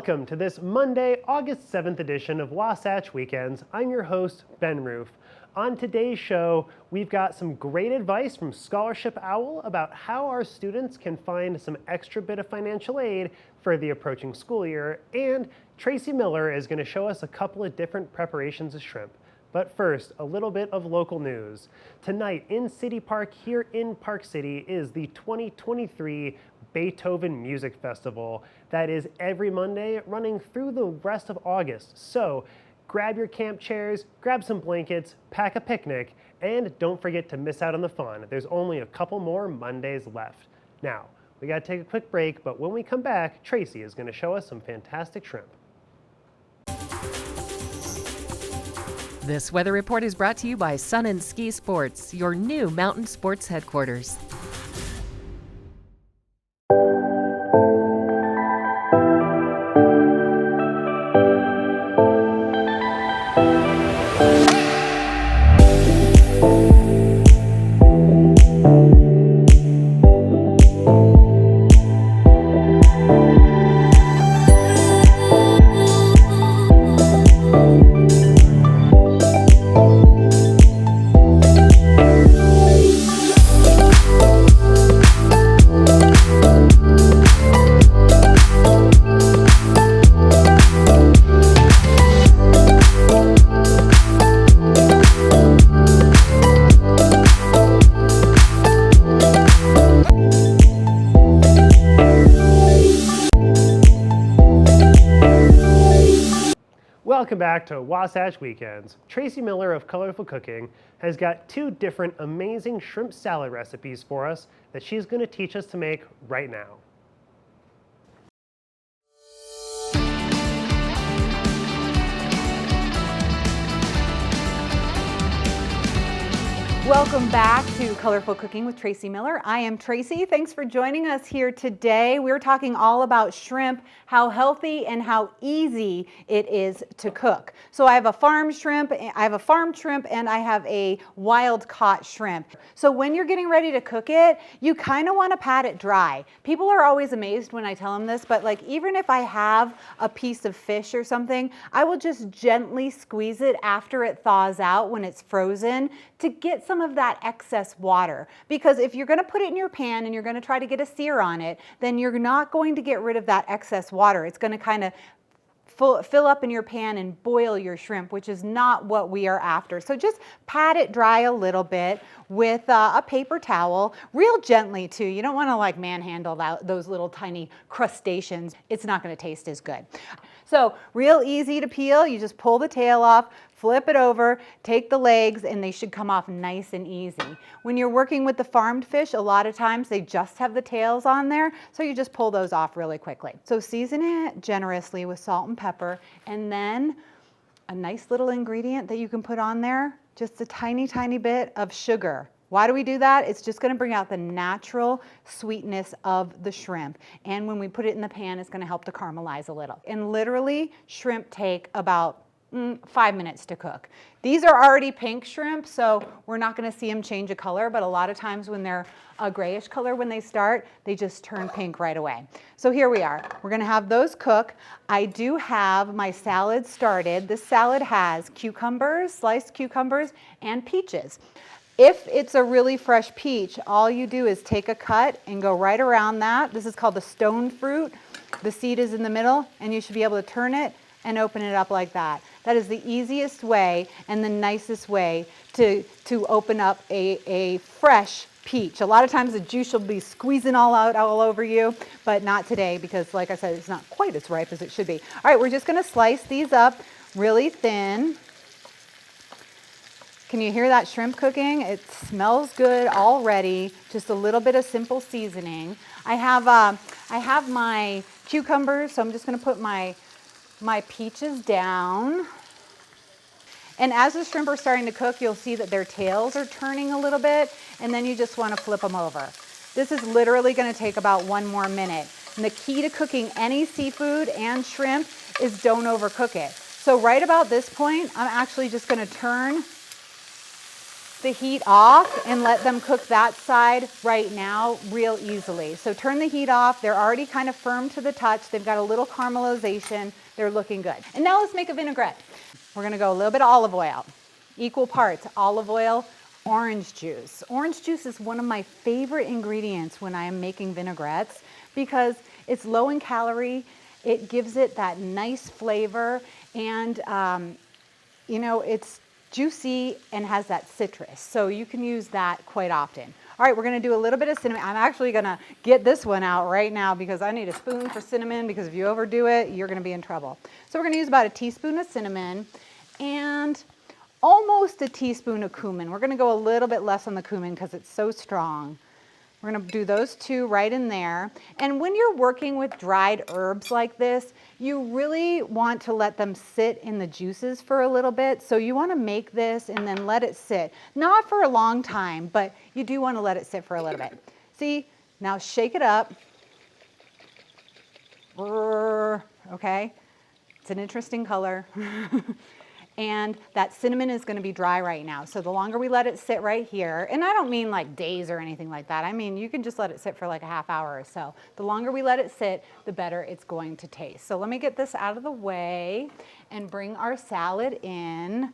Welcome to this Monday, August 7th edition of Wasatch Weekends. I'm your host, Ben Roof. On today's show, we've got some great advice from Scholarship Owl about how our students can find some extra bit of financial aid for the approaching school year, and Tracy Miller is going to show us a couple of different preparations of shrimp. But first, a little bit of local news. Tonight in City Park here in Park City is the 2023 Beethoven Music Festival. That is every Monday running through the rest of August. So grab your camp chairs, grab some blankets, pack a picnic, and don't forget to miss out on the fun. There's only a couple more Mondays left. Now, we gotta take a quick break, but when we come back, Tracy is gonna show us some fantastic shrimp. This weather report is brought to you by Sun and Ski Sports, your new mountain sports headquarters. Welcome back to Wasatch Weekends. Tracy Miller of Colorful Cooking has got two different amazing shrimp salad recipes for us that she's going to teach us to make right now. Welcome back to Colorful Cooking with Tracy Miller. I am Tracy. Thanks for joining us here today. We're talking all about shrimp, how healthy and how easy it is to cook. So I have a farm shrimp, and I have a wild caught shrimp. So when you're getting ready to cook it, you kind of want to pat it dry. People are always amazed when I tell them this, but like even if I have a piece of fish or something, I will just gently squeeze it after it thaws out when it's frozen to get some of that excess water. Because if you're going to put it in your pan and you're going to try to get a sear on it, then you're not going to get rid of that excess water. It's going to kind of fill up in your pan and boil your shrimp, which is not what we are after. So just pat it dry a little bit with a paper towel, real gently too. You don't want to like manhandle those little tiny crustaceans. It's not going to taste as good. So real easy to peel. You just pull the tail off, flip it over, take the legs, and they should come off nice and easy. When you're working with the farmed fish, a lot of times they just have the tails on there, so you just pull those off really quickly. So season it generously with salt and pepper, and then a nice little ingredient that you can put on there, just a tiny, tiny bit of sugar. Why do we do that? It's just going to bring out the natural sweetness of the shrimp. And when we put it in the pan, it's going to help to caramelize a little. And literally, shrimp take about 5 minutes to cook. These are already pink shrimp, so we're not going to see them change a color, but a lot of times when they're a grayish color when they start, they just turn pink right away. So here we are. We're going to have those cook. I do have my salad started. This salad has cucumbers, sliced cucumbers, and peaches. If it's a really fresh peach, all you do is take a cut and go right around that. This is called the stone fruit. The seed is in the middle, and you should be able to turn it and open it up like that. That is the easiest way and the nicest way to open up a fresh peach. A lot of times the juice will be squeezing all over you, but not today because, like I said, it's not quite as ripe as it should be. All right, we're just going to slice these up really thin. Can you hear that shrimp cooking? It smells good already. Just a little bit of simple seasoning. I have my cucumbers, so I'm just going to put my peaches down. And as the shrimp are starting to cook, you'll see that their tails are turning a little bit, and then you just want to flip them over. This is literally going to take about 1 more minute. And the key to cooking any seafood and shrimp is don't overcook it. So right about this point, I'm actually just going to turn the heat off and let them cook that side right now real easily. So turn the heat off. They're already kind of firm to the touch. They've got a little caramelization. They're looking good. And now let's make a vinaigrette. We're gonna go a little bit of olive oil, equal parts olive oil, orange juice. Orange juice is one of my favorite ingredients when I am making vinaigrettes because it's low in calorie. It gives it that nice flavor, and you know, it's juicy and has that citrus. So you can use that quite often. All right, we're gonna do a little bit of cinnamon. I'm actually gonna get this one out right now because I need a spoon for cinnamon, because if you overdo it, you're gonna be in trouble. So we're gonna use about a teaspoon of cinnamon and almost a teaspoon of cumin. We're gonna go a little bit less on the cumin because it's so strong. We're gonna do those two right in there. And when you're working with dried herbs like this, you really want to let them sit in the juices for a little bit. So you wanna make this and then let it sit. Not for a long time, but you do wanna let it sit for a little bit. See, now shake it up. Okay, it's an interesting color. And that cinnamon is gonna be dry right now. So the longer we let it sit right here, and I don't mean like days or anything like that. I mean, you can just let it sit for like a half hour or so. The longer we let it sit, the better it's going to taste. So let me get this out of the way and bring our salad in.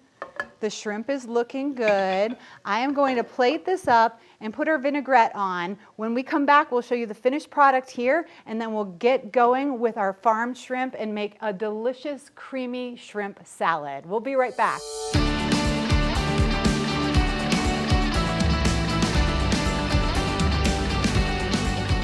The shrimp is looking good. I am going to plate this up and put our vinaigrette on. When we come back, we'll show you the finished product here, and then we'll get going with our farmed shrimp and make a delicious creamy shrimp salad. We'll be right back.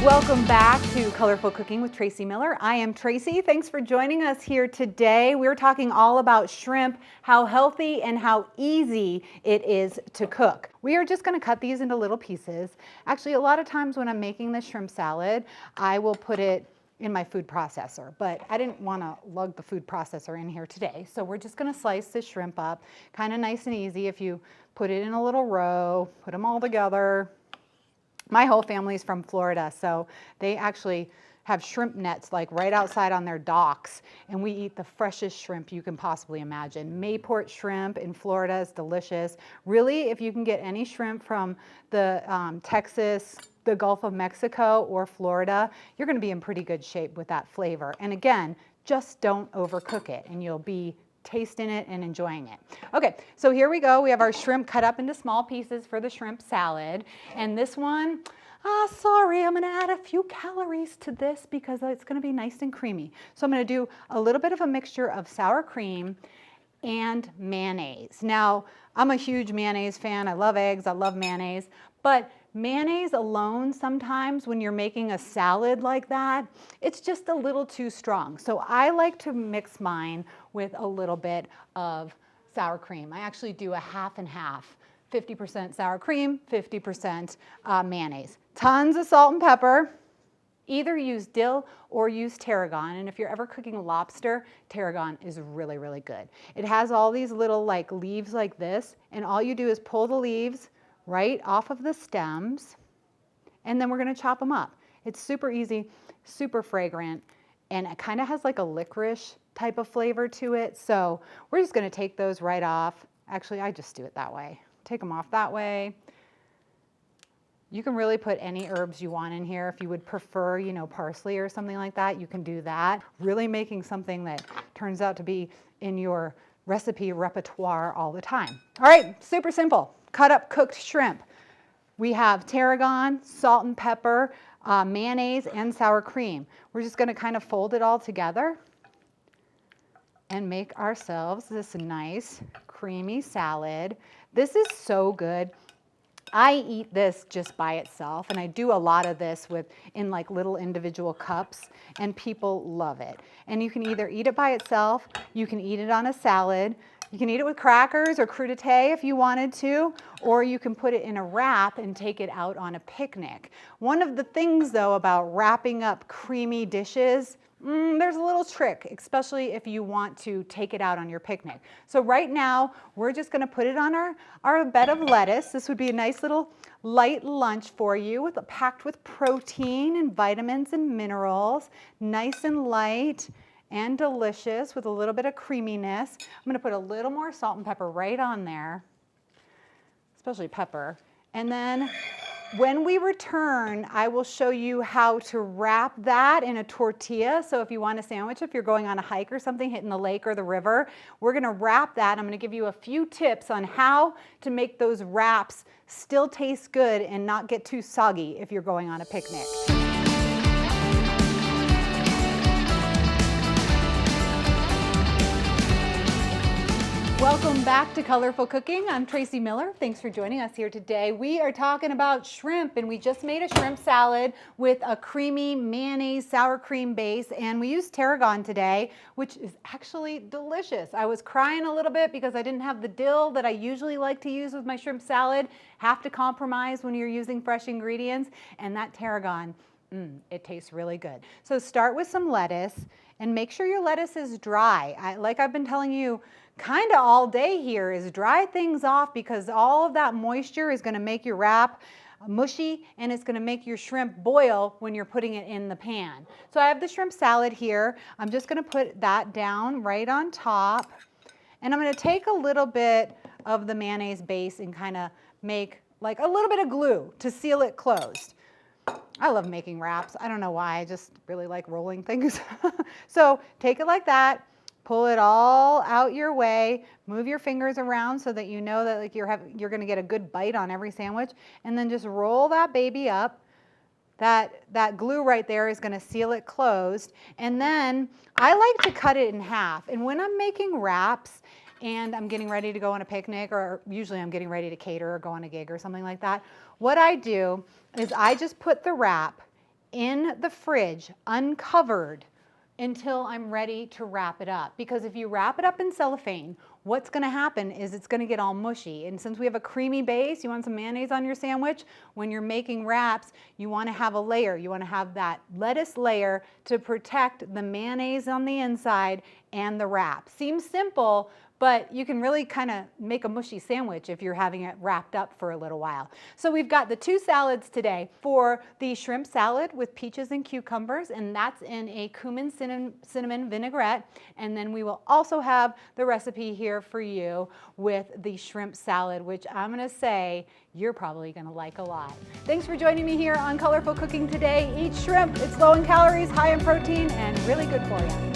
Welcome back to Colorful Cooking with Tracy Miller. I am Tracy. Thanks for joining us here today. We're talking all about shrimp, how healthy and how easy it is to cook. We are just going to cut these into little pieces. Actually, a lot of times when I'm making the shrimp salad, I will put it in my food processor, but I didn't want to lug the food processor in here today. So we're just going to slice the shrimp up, kind of nice and easy. If you put it in a little row, put them all together. My whole family's from Florida, so they actually have shrimp nets like right outside on their docks, and we eat the freshest shrimp you can possibly imagine. Mayport shrimp in Florida is delicious. Really, if you can get any shrimp from the Texas, the Gulf of Mexico, or Florida, you're gonna be in pretty good shape with that flavor. And again, just don't overcook it, and you'll be tasting it and enjoying it. Okay, so here we go. We have our shrimp cut up into small pieces for the shrimp salad. And this one, sorry, I'm gonna add a few calories to this because it's gonna be nice and creamy. So I'm gonna do a little bit of a mixture of sour cream and mayonnaise. Now, I'm a huge mayonnaise fan. I love eggs, I love mayonnaise, but mayonnaise alone sometimes when you're making a salad like that, it's just a little too strong. So I like to mix mine with a little bit of sour cream. I actually do a half and half, 50% sour cream, 50% mayonnaise. Tons of salt and pepper. Either use dill or use tarragon, and if you're ever cooking lobster, tarragon is really, really good. It has all these little like leaves like this, and all you do is pull the leaves right off of the stems, and then we're gonna chop them up. It's super easy, super fragrant, and it kind of has like a licorice type of flavor to it. So we're just gonna take those right off. Actually, I just do it that way. Take them off that way. You can really put any herbs you want in here. If you would prefer, you know, parsley or something like that, you can do that. Really making something that turns out to be in your recipe repertoire all the time. All right, super simple. Cut up cooked shrimp. We have tarragon, salt and pepper, mayonnaise, and sour cream. We're just gonna kind of fold it all together and make ourselves this nice creamy salad. This is so good. I eat this just by itself, and I do a lot of this in like little individual cups, and people love it. And you can either eat it by itself, you can eat it on a salad, you can eat it with crackers or crudité if you wanted to, or you can put it in a wrap and take it out on a picnic. One of the things though about wrapping up creamy dishes, there's a little trick, especially if you want to take it out on your picnic. So right now, we're just gonna put it on our bed of lettuce. This would be a nice little light lunch for you, packed with protein and vitamins and minerals, nice and light and delicious with a little bit of creaminess. I'm gonna put a little more salt and pepper right on there. especially pepper. And then when we return, I will show you how to wrap that in a tortilla. So if you want a sandwich, if you're going on a hike or something, hitting the lake or the river, we're gonna wrap that. I'm gonna give you a few tips on how to make those wraps still taste good and not get too soggy if you're going on a picnic. Welcome back to Colorful Cooking. I'm Tracy Miller. Thanks for joining us here today. We are talking about shrimp, and we just made a shrimp salad with a creamy mayonnaise sour cream base, and we used tarragon today, which is actually delicious. I was crying a little bit because I didn't have the dill that I usually like to use with my shrimp salad. Have to compromise when you're using fresh ingredients, and that tarragon, it tastes really good. So start with some lettuce, and make sure your lettuce is dry. Like I've been telling you, kind of all day here, is dry things off, because all of that moisture is going to make your wrap mushy, and it's going to make your shrimp boil when you're putting it in the pan. So I have the shrimp salad here. I'm just going to put that down right on top, and I'm going to take a little bit of the mayonnaise base and kind of make like a little bit of glue to seal it closed. I love making wraps. I don't know why, I just really like rolling things. So take it like that. Pull it all out your way, move your fingers around so that you know that like you're going to get a good bite on every sandwich, and then just roll that baby up. That glue right there is going to seal it closed. And then I like to cut it in half. And when I'm making wraps and I'm getting ready to go on a picnic, or usually I'm getting ready to cater or go on a gig or something like that, what I do is I just put the wrap in the fridge uncovered until I'm ready to wrap it up. Because if you wrap it up in cellophane, what's going to happen is it's going to get all mushy. And since we have a creamy base, you want some mayonnaise on your sandwich, when you're making wraps, you want to have a layer. You want to have that lettuce layer to protect the mayonnaise on the inside and the wrap. Seems simple, but you can really kind of make a mushy sandwich if you're having it wrapped up for a little while. So we've got the two salads today. For the shrimp salad with peaches and cucumbers, and that's in a cumin cinnamon vinaigrette. And then we will also have the recipe here for you with the shrimp salad, which I'm gonna say you're probably gonna like a lot. Thanks for joining me here on Colorful Cooking today. Eat shrimp, it's low in calories, high in protein, and really good for you.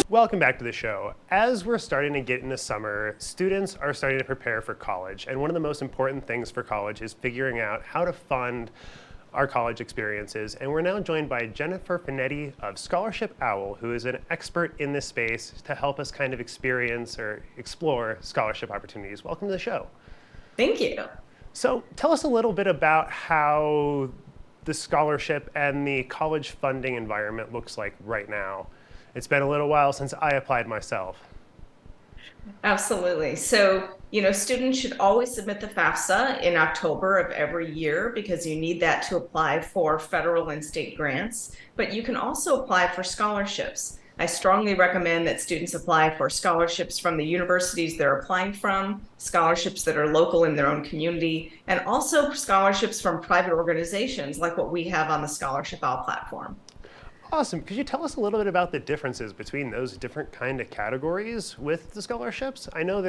Welcome back to the show. As we're starting to get into summer, students are starting to prepare for college. And one of the most important things for college is figuring out how to fund our college experiences. And we're now joined by Jennifer Finetti of Scholarship Owl, who is an expert in this space to help us kind of experience or explore scholarship opportunities. Welcome to the show. Thank you. So tell us a little bit about how the scholarship and the college funding environment looks like right now. It's been a little while since I applied myself. Absolutely. So, students should always submit the FAFSA in October of every year, because you need that to apply for federal and state grants. But you can also apply for scholarships. I strongly recommend that students apply for scholarships from the universities they're applying from, scholarships that are local in their own community, and also scholarships from private organizations like what we have on the Scholarship Owl platform. Awesome. Could you tell us a little bit about the differences between those different kind of categories with the scholarships? I know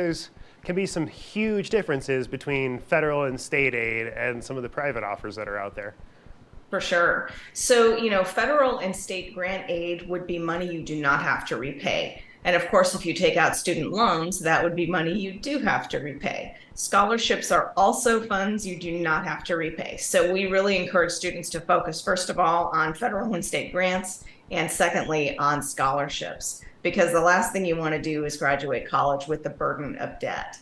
can be some huge differences between federal and state aid and some of the private offers that are out there. For sure. So, federal and state grant aid would be money you do not have to repay. And of course, if you take out student loans, that would be money you do have to repay. Scholarships are also funds you do not have to repay. So we really encourage students to focus, first of all, on federal and state grants, and secondly, on scholarships, because the last thing you want to do is graduate college with the burden of debt.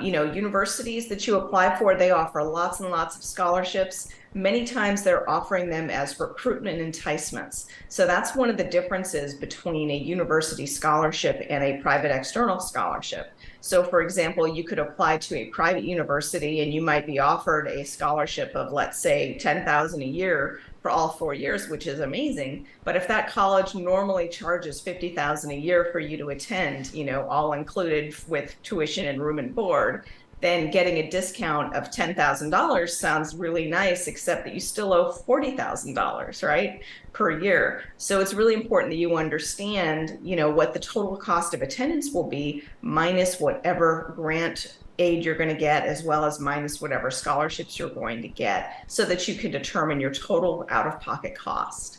Universities that you apply for, they offer lots and lots of scholarships. Many times they're offering them as recruitment enticements. So that's one of the differences between a university scholarship and a private external scholarship. So for example, you could apply to a private university and you might be offered a scholarship of, let's say, $10,000 a year for all 4 years, which is amazing. But if that college normally charges $50,000 a year for you to attend, all included with tuition and room and board, then getting a discount of $10,000 sounds really nice, except that you still owe $40,000, right, per year. So it's really important that you understand, what the total cost of attendance will be minus whatever grant aid you're going to get, as well as minus whatever scholarships you're going to get, so that you can determine your total out-of-pocket cost.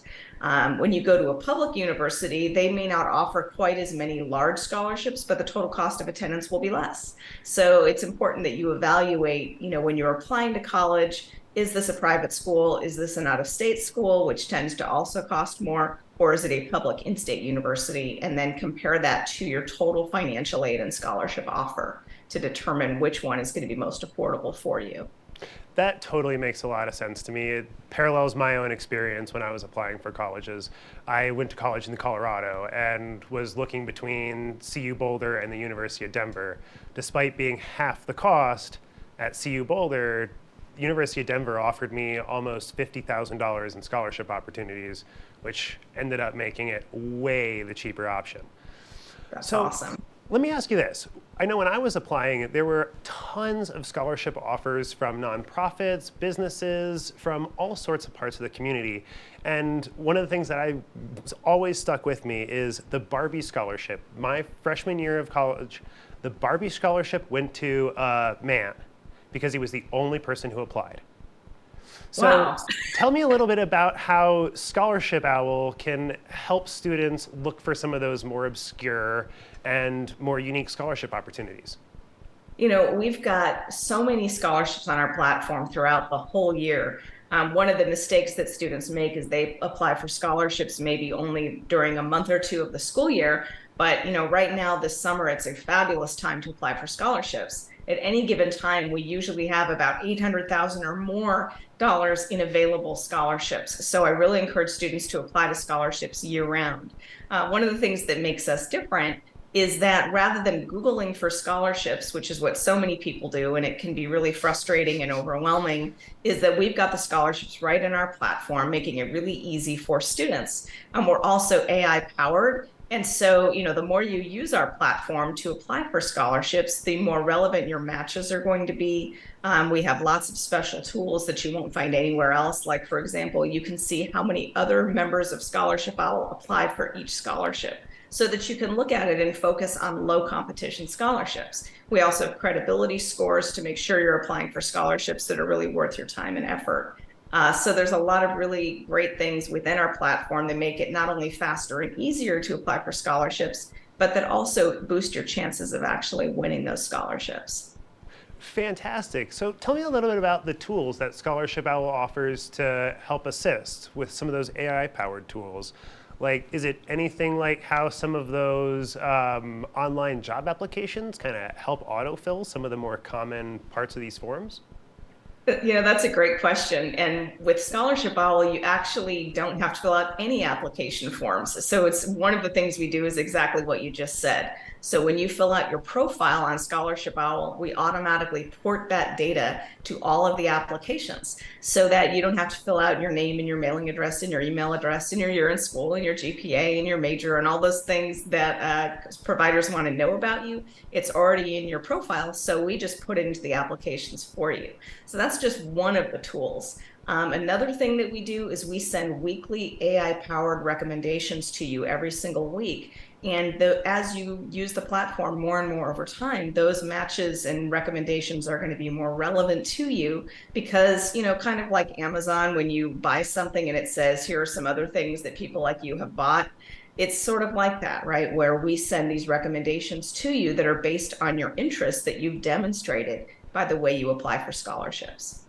When you go to a public university, they may not offer quite as many large scholarships, but the total cost of attendance will be less. So it's important that you evaluate, when you're applying to college, is this a private school? Is this an out-of-state school, which tends to also cost more? Or is it a public in-state university? And then compare that to your total financial aid and scholarship offer to determine which one is going to be most affordable for you. That totally makes a lot of sense to me. It parallels my own experience when I was applying for colleges. I went to college in Colorado and was looking between CU Boulder and the University of Denver. Despite being half the cost at CU Boulder, the University of Denver offered me almost $50,000 in scholarship opportunities, which ended up making it way the cheaper option. That's awesome. Let me ask you this. I know when I was applying, there were tons of scholarship offers from nonprofits, businesses, from all sorts of parts of the community. And one of the things that always stuck with me is the Barbie Scholarship. My freshman year of college, the Barbie Scholarship went to a man because he was the only person who applied. So wow. Tell me a little bit about how Scholarship Owl can help students look for some of those more obscure and more unique scholarship opportunities. We've got so many scholarships on our platform throughout the whole year. One of the mistakes that students make is they apply for scholarships maybe only during a month or two of the school year. But right now this summer, it's a fabulous time to apply for scholarships. At any given time, we usually have about $800,000 or more in available scholarships. So I really encourage students to apply to scholarships year round. One of the things that makes us different is that rather than Googling for scholarships, which is what so many people do, and it can be really frustrating and overwhelming, is that we've got the scholarships right in our platform, making it really easy for students. We're also AI powered. And so, the more you use our platform to apply for scholarships, the more relevant your matches are going to be. We have lots of special tools that you won't find anywhere else. Like, for example, you can see how many other members of Scholarship Owl applied for each scholarship, so that you can look at it and focus on low competition scholarships. We also have credibility scores to make sure you're applying for scholarships that are really worth your time and effort. So there's a lot of really great things within our platform that make it not only faster and easier to apply for scholarships, but that also boost your chances of actually winning those scholarships. Fantastic. So tell me a little bit about the tools that Scholarship Owl offers to help assist with some of those AI-powered tools. Like, is it anything like how some of those online job applications kind of help autofill some of the more common parts of these forms? That's a great question. And with Scholarship Owl, you actually don't have to fill out any application forms. So it's one of the things we do is exactly what you just said. So when you fill out your profile on Scholarship Owl, we automatically port that data to all of the applications so that you don't have to fill out your name and your mailing address and your email address and your year in school and your GPA and your major and all those things that providers want to know about you. It's already in your profile, so we just put it into the applications for you. So that's just one of the tools. Another thing that we do is we send weekly AI-powered recommendations to you every single week. And as you use the platform more and more over time, those matches and recommendations are going to be more relevant to you because, kind of like Amazon, when you buy something and it says, here are some other things that people like you have bought. It's sort of like that, right? Where we send these recommendations to you that are based on your interests that you've demonstrated by the way you apply for scholarships.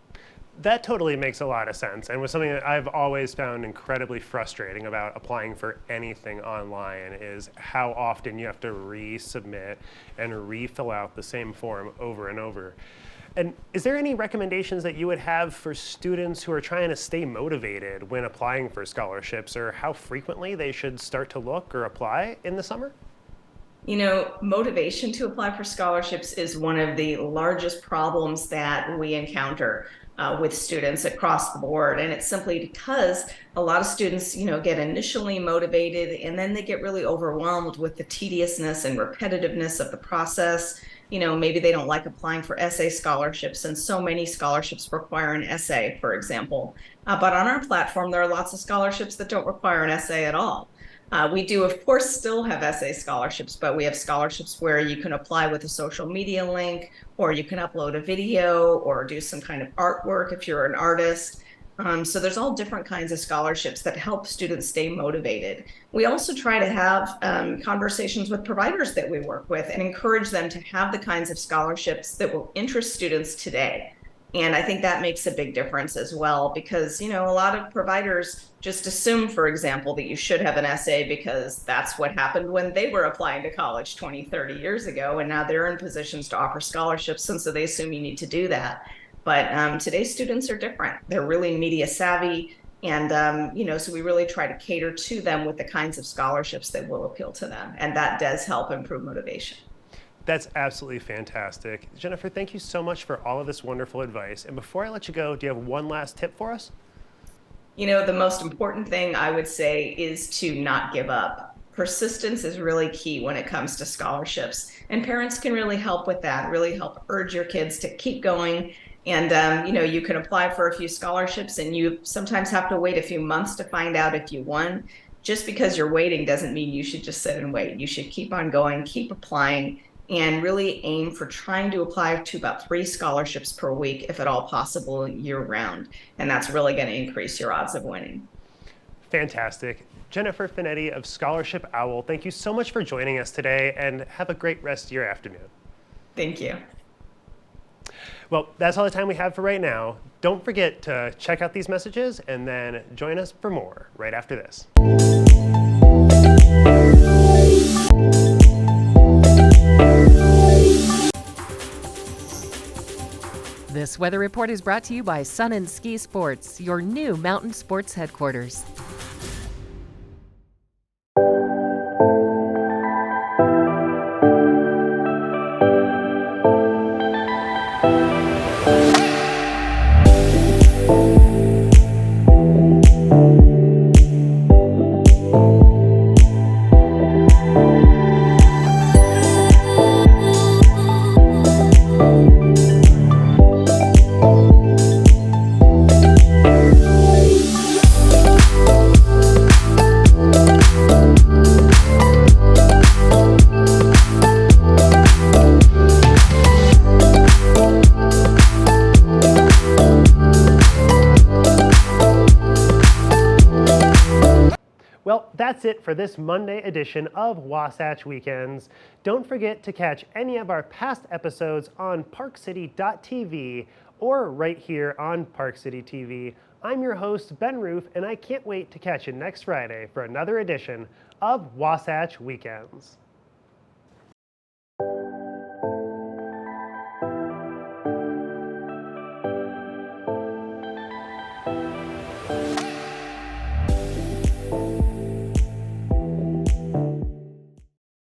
That totally makes a lot of sense, and was something that I've always found incredibly frustrating about applying for anything online is how often you have to resubmit and refill out the same form over and over. And is there any recommendations that you would have for students who are trying to stay motivated when applying for scholarships, or how frequently they should start to look or apply in the summer? Motivation to apply for scholarships is one of the largest problems that we encounter with students across the board. And it's simply because a lot of students, get initially motivated and then they get really overwhelmed with the tediousness and repetitiveness of the process. maybe they don't like applying for essay scholarships, and so many scholarships require an essay, for example. But on our platform, there are lots of scholarships that don't require an essay at all. We do, of course, still have essay scholarships, but we have scholarships where you can apply with a social media link, or you can upload a video or do some kind of artwork if you're an artist. So there's all different kinds of scholarships that help students stay motivated. We also try to have conversations with providers that we work with and encourage them to have the kinds of scholarships that will interest students today. And I think that makes a big difference as well, because, a lot of providers just assume, for example, that you should have an essay because that's what happened when they were applying to college 20, 30 years ago. And now they're in positions to offer scholarships. And so they assume you need to do that. But today's students are different. They're really media savvy. And, so we really try to cater to them with the kinds of scholarships that will appeal to them. And that does help improve motivation. That's absolutely fantastic. Jennifer, thank you so much for all of this wonderful advice. And before I let you go, do you have one last tip for us? The most important thing I would say is to not give up. Persistence is really key when it comes to scholarships. And parents can really help with that, really help urge your kids to keep going. And, you can apply for a few scholarships and you sometimes have to wait a few months to find out if you won. Just because you're waiting doesn't mean you should just sit and wait. You should keep on going, keep applying, and really aim for trying to apply to about 3 scholarships per week, if at all possible, year round. And that's really going to increase your odds of winning. Fantastic. Jennifer Finetti of Scholarship Owl, thank you so much for joining us today, and have a great rest of your afternoon. Thank you. Well, that's all the time we have for right now. Don't forget to check out these messages and then join us for more right after this. This weather report is brought to you by Sun and Ski Sports, your new mountain sports headquarters. Well, that's it for this Monday edition of Wasatch Weekends. Don't forget to catch any of our past episodes on parkcity.tv or right here on Park City TV. I'm your host, Ben Roof, and I can't wait to catch you next Friday for another edition of Wasatch Weekends.